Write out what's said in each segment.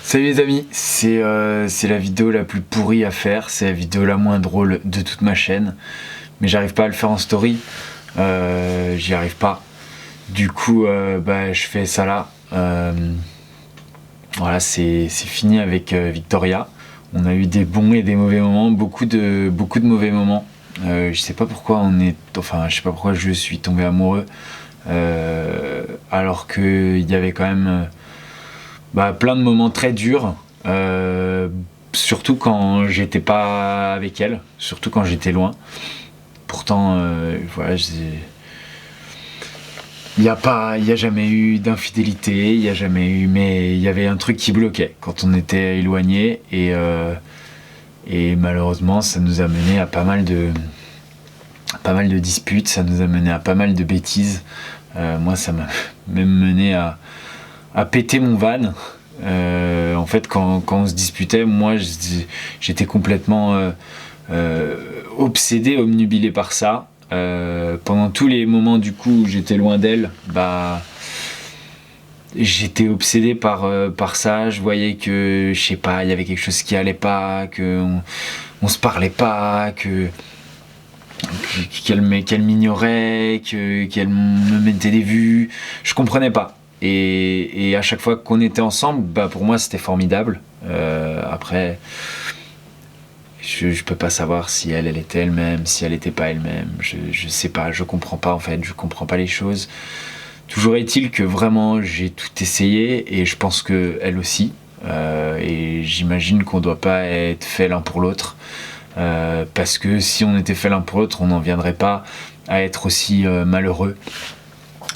Salut les amis, c'est la vidéo la plus pourrie à faire, c'est la vidéo la moins drôle de toute ma chaîne, mais j'arrive pas à le faire en story, j'y arrive pas, du coup je fais ça là. Voilà, c'est fini avec Victoria. On a eu des bons et des mauvais moments, beaucoup de mauvais moments. Je sais pas pourquoi je sais pas pourquoi je suis tombé amoureux, alors qu'il y avait quand même plein de moments très durs, surtout quand j'étais pas avec elle, surtout quand j'étais loin. Pourtant, voilà, il n'y a jamais eu d'infidélité, il n'y a jamais eu, mais il y avait un truc qui bloquait quand on était éloigné, et malheureusement ça nous a mené à pas mal de disputes, ça nous a mené à pas mal de bêtises. Moi ça m'a même mené à péter mon van. En fait quand on se disputait, moi j'étais complètement obsédé, obnubilé par ça. Pendant tous les moments du coup où j'étais loin d'elle, j'étais obsédé par ça. Je voyais que, je sais pas, il y avait quelque chose qui allait pas, que on se parlait pas, qu'elle m'ignorait, qu'elle me mettait des vues. Je comprenais pas. Et à chaque fois qu'on était ensemble, pour moi c'était formidable. Après, je peux pas savoir si elle était elle-même, si elle était pas elle-même. Je sais pas, je comprends pas en fait, je comprends pas les choses. Toujours est-il que vraiment j'ai tout essayé, et je pense que elle aussi. Et j'imagine qu'on doit pas être fait l'un pour l'autre. Parce que si on était fait l'un pour l'autre, on n'en viendrait pas à être aussi malheureux.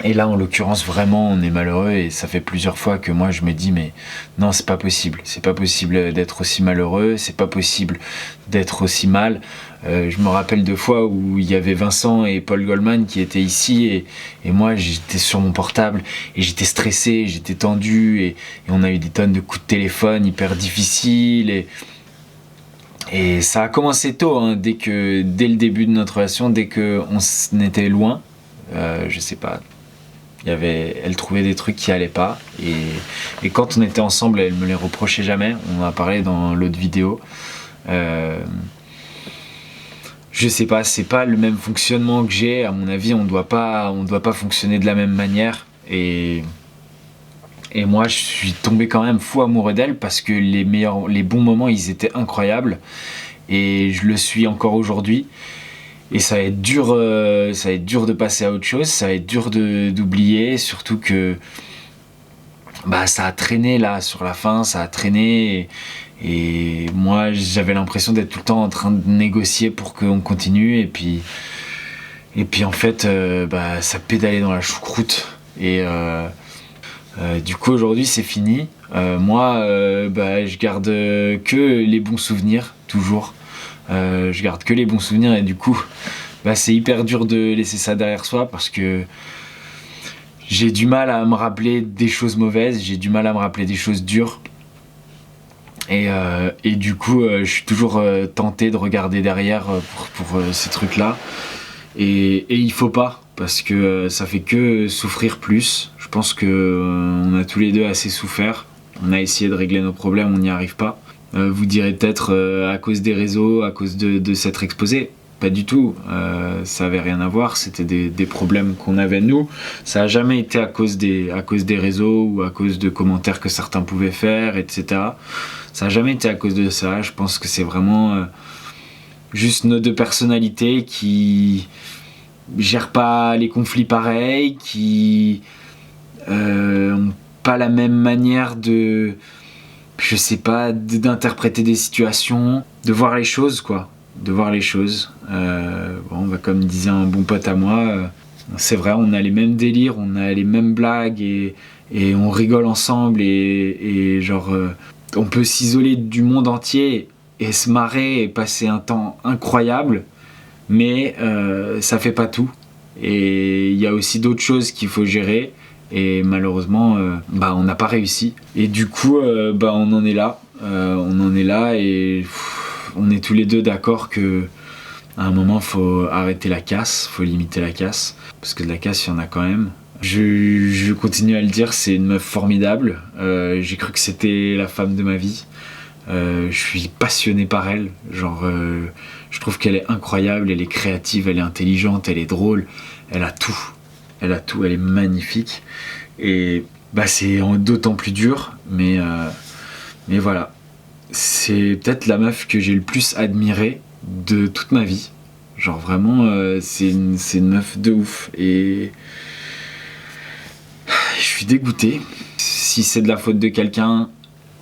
Et là en l'occurrence vraiment on est malheureux, et ça fait plusieurs fois que moi je me dis mais non, c'est pas possible d'être aussi malheureux, c'est pas possible d'être aussi mal. Je me rappelle de fois où il y avait Vincent et Paul Goldman qui étaient ici, et moi j'étais sur mon portable et j'étais stressé, j'étais tendu, et on a eu des tonnes de coups de téléphone hyper difficiles, et ça a commencé tôt, hein, dès le début de notre relation, dès qu'on était loin. Je sais pas, elle trouvait des trucs qui allaient pas, et quand on était ensemble elle me les reprochait jamais. On en a parlé dans l'autre vidéo. Je sais pas, c'est pas le même fonctionnement que j'ai. À mon avis on doit pas fonctionner de la même manière, et moi je suis tombé quand même fou amoureux d'elle, parce que les bons moments ils étaient incroyables, et je le suis encore aujourd'hui. Et ça va être dur de passer à autre chose, ça va être dur d'oublier, surtout que ça a traîné là sur la fin, ça a traîné, et moi j'avais l'impression d'être tout le temps en train de négocier pour qu'on continue, et puis en fait ça pédalait dans la choucroute, et du coup aujourd'hui c'est fini. Moi je garde que les bons souvenirs, toujours. Je garde que les bons souvenirs, et du coup c'est hyper dur de laisser ça derrière soi, parce que j'ai du mal à me rappeler des choses mauvaises, j'ai du mal à me rappeler des choses dures, et du coup je suis toujours tenté de regarder derrière pour ces trucs là, et il faut pas, parce que ça fait que souffrir plus. Je pense que on a tous les deux assez souffert, on a essayé de régler nos problèmes, on n'y arrive pas. Vous direz peut-être à cause des réseaux, à cause de s'être exposé. Pas du tout, ça avait rien à voir, c'était des problèmes qu'on avait nous. Ça a jamais été à cause des réseaux, ou à cause de commentaires que certains pouvaient faire, etc. Ça a jamais été à cause de ça. Je pense que c'est vraiment juste nos deux personnalités qui gèrent pas les conflits pareils, qui ont pas la même manière je sais pas, d'interpréter des situations, de voir les choses, quoi. De voir les choses. Comme disait un bon pote à moi, c'est vrai, on a les mêmes délires, on a les mêmes blagues, et on rigole ensemble, et on peut s'isoler du monde entier et se marrer et passer un temps incroyable, mais ça fait pas tout. Et il y a aussi d'autres choses qu'il faut gérer. Et malheureusement on n'a pas réussi, et du coup on en est là, et on est tous les deux d'accord que à un moment faut arrêter la casse, faut limiter la casse, parce que de la casse il y en a quand même. Je continue à le dire, c'est une meuf formidable. J'ai cru que c'était la femme de ma vie. Je suis passionné par elle. Je trouve qu'elle est incroyable, elle est créative, elle est intelligente, elle est drôle. Elle a tout. Elle a tout, elle est magnifique. Et c'est d'autant plus dur, mais voilà. C'est peut-être la meuf que j'ai le plus admirée de toute ma vie. Genre vraiment, c'est une meuf de ouf. Et je suis dégoûté. Si c'est de la faute de quelqu'un,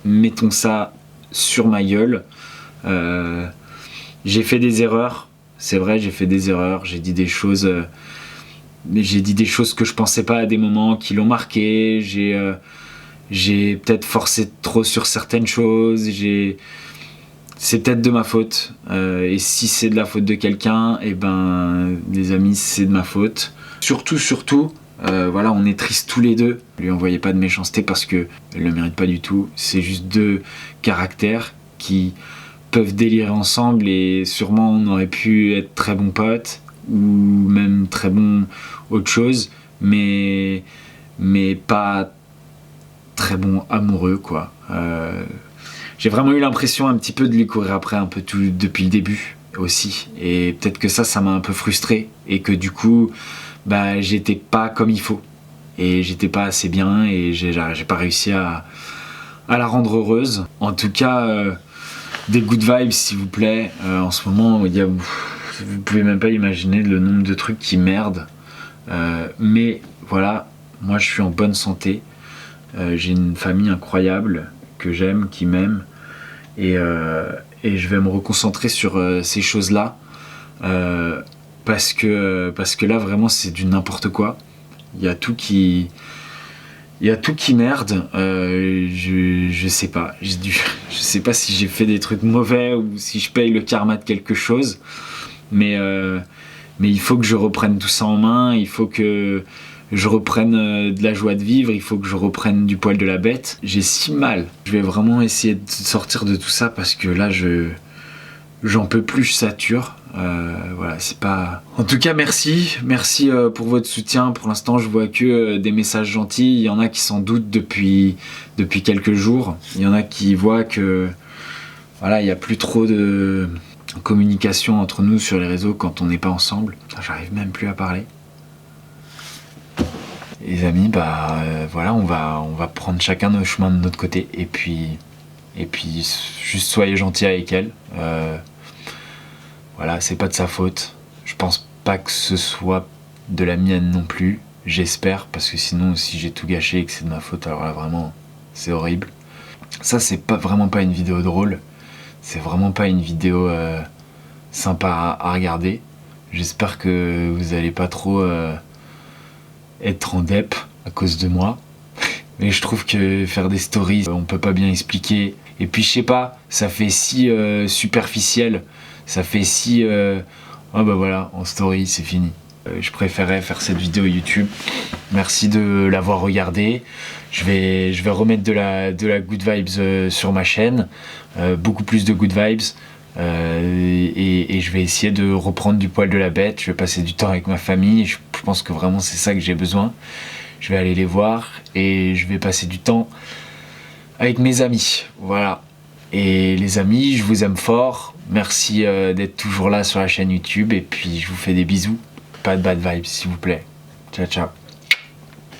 mettons ça sur ma gueule. J'ai fait des erreurs. C'est vrai, j'ai fait des erreurs. J'ai dit des choses que je pensais pas à des moments qui l'ont marqué. J'ai peut-être forcé trop sur certaines choses. C'est peut-être de ma faute. Et si c'est de la faute de quelqu'un, les amis, c'est de ma faute. Surtout, on est tristes tous les deux. Lui envoyez pas de méchanceté parce que elle le mérite pas du tout. C'est juste deux caractères qui peuvent délirer ensemble et sûrement on aurait pu être très bons potes ou même très bons autre chose, mais pas très bons amoureux quoi. J'ai vraiment eu l'impression un petit peu de lui courir après un peu tout depuis le début aussi, et peut-être que ça m'a un peu frustré et que du coup j'étais pas comme il faut et j'étais pas assez bien et j'ai pas réussi à la rendre heureuse. En tout cas, des good vibes s'il vous plaît. En ce moment, vous pouvez même pas imaginer le nombre de trucs qui merdent. Mais voilà, moi je suis en bonne santé. J'ai une famille incroyable que j'aime, qui m'aime. Et je vais me reconcentrer sur ces choses-là. Parce que là vraiment c'est du n'importe quoi. Il y a tout qui merde. Je sais pas. Je sais pas si j'ai fait des trucs mauvais ou si je paye le karma de quelque chose. Mais il faut que je reprenne tout ça en main. Il faut que je reprenne de la joie de vivre. Il faut que je reprenne du poil de la bête. J'ai si mal. Je vais vraiment essayer de sortir de tout ça parce que là j'en peux plus, je sature. Voilà, c'est pas. En tout cas, merci pour votre soutien. Pour l'instant, je vois que des messages gentils. Il y en a qui s'en doutent depuis quelques jours. Il y en a qui voient que voilà, il y a plus trop de communication entre nous sur les réseaux quand on n'est pas ensemble. J'arrive même plus à parler. Les amis, voilà, on va prendre chacun nos chemins de notre côté et puis juste soyez gentils avec elle. Voilà, c'est pas de sa faute. Je pense pas que ce soit de la mienne non plus. J'espère, parce que sinon, si j'ai tout gâché et que c'est de ma faute, alors là, vraiment, c'est horrible. Ça, c'est vraiment pas une vidéo drôle. C'est vraiment pas une vidéo sympa à regarder. J'espère que vous allez pas trop être en dep à cause de moi. Mais je trouve que faire des stories, on peut pas bien expliquer. Et puis, je sais pas, ça fait si superficiel. Ça fait si... voilà, en story, c'est fini. Je préférais faire cette vidéo YouTube. Merci de l'avoir regardée. Je vais remettre de la good vibes sur ma chaîne. Beaucoup plus de good vibes. Et je vais essayer de reprendre du poil de la bête. Je vais passer du temps avec ma famille. Je pense que vraiment c'est ça que j'ai besoin. Je vais aller les voir. Et je vais passer du temps avec mes amis. Voilà. Et les amis, je vous aime fort. Merci d'être toujours là sur la chaîne YouTube. Et puis je vous fais des bisous. Pas de bad vibes s'il vous plaît. Ciao ciao.